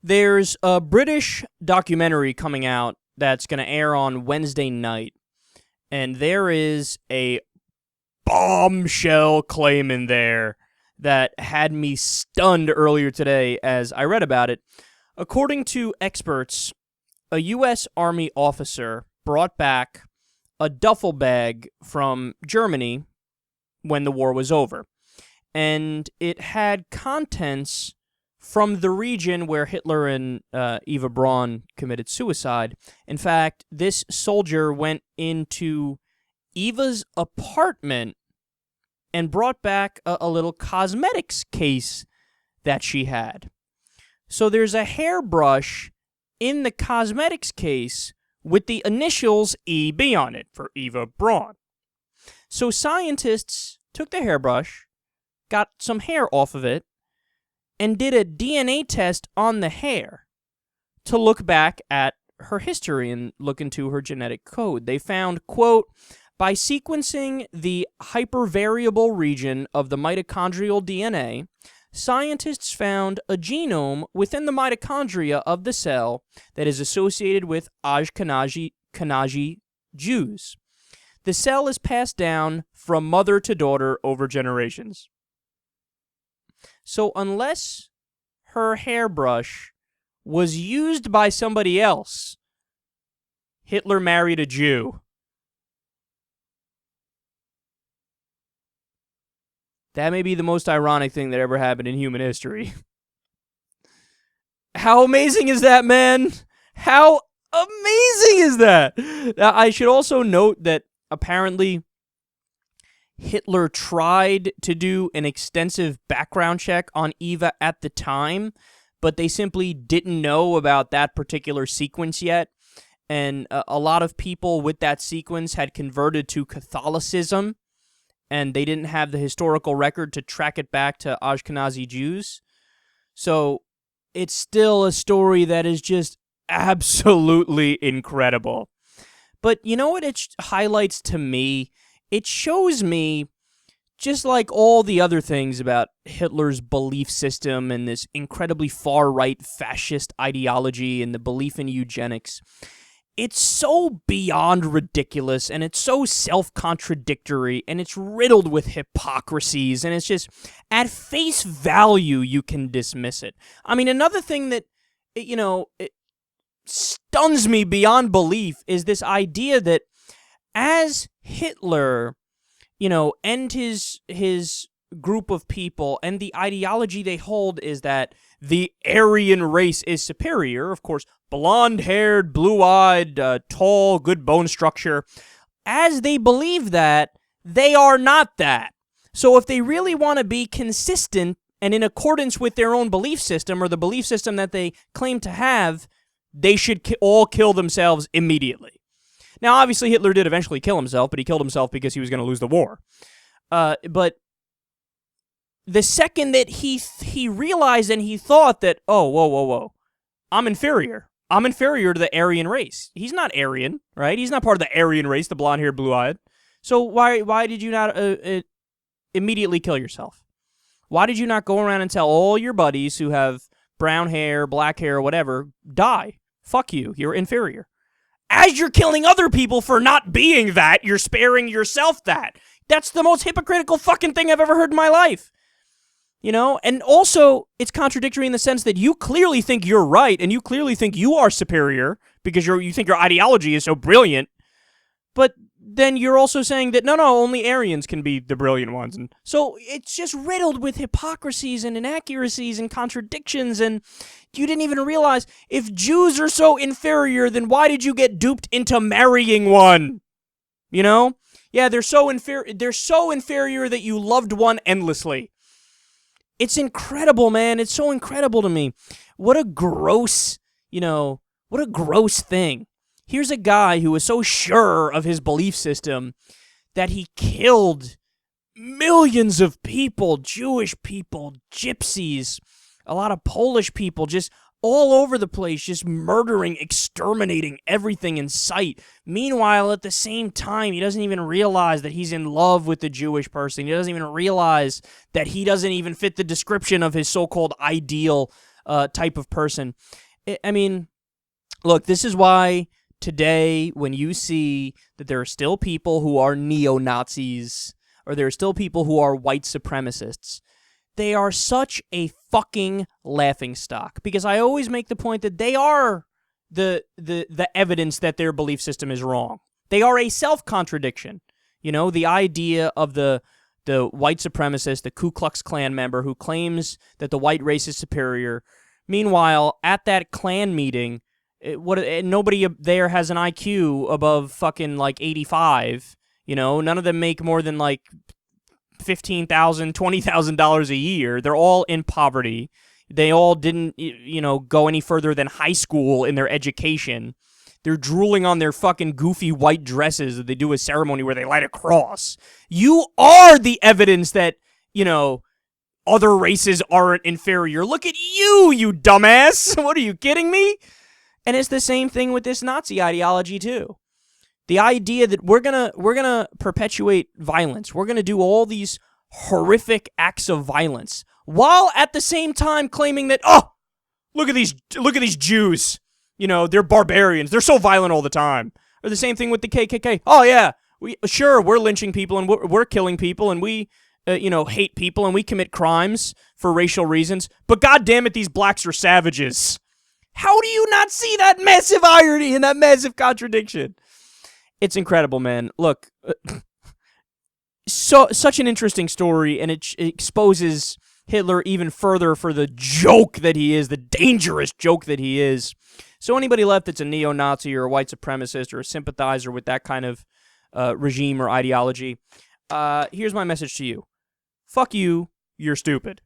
There's a British documentary coming out that's going to air on Wednesday night, and there is a bombshell claim in there that had me stunned earlier today as I read about it. According to experts, a U.S. Army officer brought back a duffel bag from Germany when the war was over, and it had contents from the region where Hitler and Eva Braun committed suicide. In fact, this soldier went into Eva's apartment and brought back a little cosmetics case that she had. So there's a hairbrush in the cosmetics case with the initials EB on it for Eva Braun. So scientists took the hairbrush, got some hair off of it, and did a DNA test on the hair to look back at her history and look into her genetic code. They found, quote, by sequencing the hypervariable region of the mitochondrial DNA, scientists found a genome within the mitochondria of the cell that is associated with Ashkenazi Jews. The cell is passed down from mother to daughter over generations. So unless her hairbrush was used by somebody else, Hitler married a Jew. That may be the most ironic thing that ever happened in human history. How amazing is that, man? How amazing is that? Now, I should also note that apparently Hitler tried to do an extensive background check on Eva at the time, but they simply didn't know about that particular sequence yet. And a lot of people with that sequence had converted to Catholicism, and they didn't have the historical record to track it back to Ashkenazi Jews. So it's still a story that is just absolutely incredible. But you know what it highlights to me? It shows me, just like all the other things about Hitler's belief system and this incredibly far-right fascist ideology and the belief in eugenics, it's so beyond ridiculous, and it's so self-contradictory, and it's riddled with hypocrisies, and it's just, at face value, you can dismiss it. I mean, another thing that, it stuns me beyond belief is this idea that as Hitler, and his group of people, and the ideology they hold is that the Aryan race is superior, of course, blonde-haired, blue-eyed, tall, good bone structure. As they believe that, they are not that. So if they really want to be consistent and in accordance with their own belief system or the belief system that they claim to have, they should all kill themselves immediately. Now, obviously, Hitler did eventually kill himself, but he killed himself because he was going to lose the war. But the second that he realized and he thought that, oh, whoa, I'm inferior. I'm inferior to the Aryan race. He's not Aryan, right? He's not part of the Aryan race, the blonde-haired, blue-eyed. So why did you not immediately kill yourself? Why did you not go around and tell all your buddies who have brown hair, black hair, whatever, die? Fuck you. You're inferior. As you're killing other people for not being that, you're sparing yourself that. That's the most hypocritical fucking thing I've ever heard in my life. And also, it's contradictory in the sense that you clearly think you're right, and you clearly think you are superior, because you think your ideology is so brilliant, but then you're also saying that, no, only Aryans can be the brilliant ones. And so it's just riddled with hypocrisies and inaccuracies and contradictions, and you didn't even realize, if Jews are so inferior, then why did you get duped into marrying one? Yeah, they're so inferior that you loved one endlessly. It's incredible, man. It's so incredible to me. What a gross thing. Here's a guy who was so sure of his belief system that he killed millions of people, Jewish people, gypsies, a lot of Polish people, just all over the place, just murdering, exterminating everything in sight. Meanwhile, at the same time, he doesn't even realize that he's in love with the Jewish person. He doesn't even realize that he doesn't even fit the description of his so-called ideal type of person. I mean, look, this is why today, when you see that there are still people who are neo-Nazis, or there are still people who are white supremacists, they are such a fucking laughingstock. Because I always make the point that they are the evidence that their belief system is wrong. They are a self-contradiction. You know, the idea of the white supremacist, the Ku Klux Klan member who claims that the white race is superior. Meanwhile, at that Klan meeting, nobody there has an IQ above fucking like 85. You know, none of them make more than like $15,000, $20,000 a year. They're all in poverty. They all didn't, go any further than high school in their education. They're drooling on their fucking goofy white dresses that they do a ceremony where they light a cross. You are the evidence that, other races aren't inferior. Look at you, you dumbass. What, are you kidding me? And it's the same thing with this Nazi ideology, too. The idea that we're gonna perpetuate violence. We're gonna do all these horrific acts of violence, while at the same time claiming that, oh, look at these Jews. They're barbarians. They're so violent all the time. Or the same thing with the KKK. Oh yeah, we're lynching people and we're killing people and we hate people and we commit crimes for racial reasons. But God damn it, these blacks are savages. How do you not see that massive irony and that massive contradiction? It's incredible, man. Look, such an interesting story, and it exposes Hitler even further for the joke that he is, the dangerous joke that he is. So anybody left that's a neo-Nazi or a white supremacist or a sympathizer with that kind of regime or ideology, here's my message to you. Fuck you, you're stupid.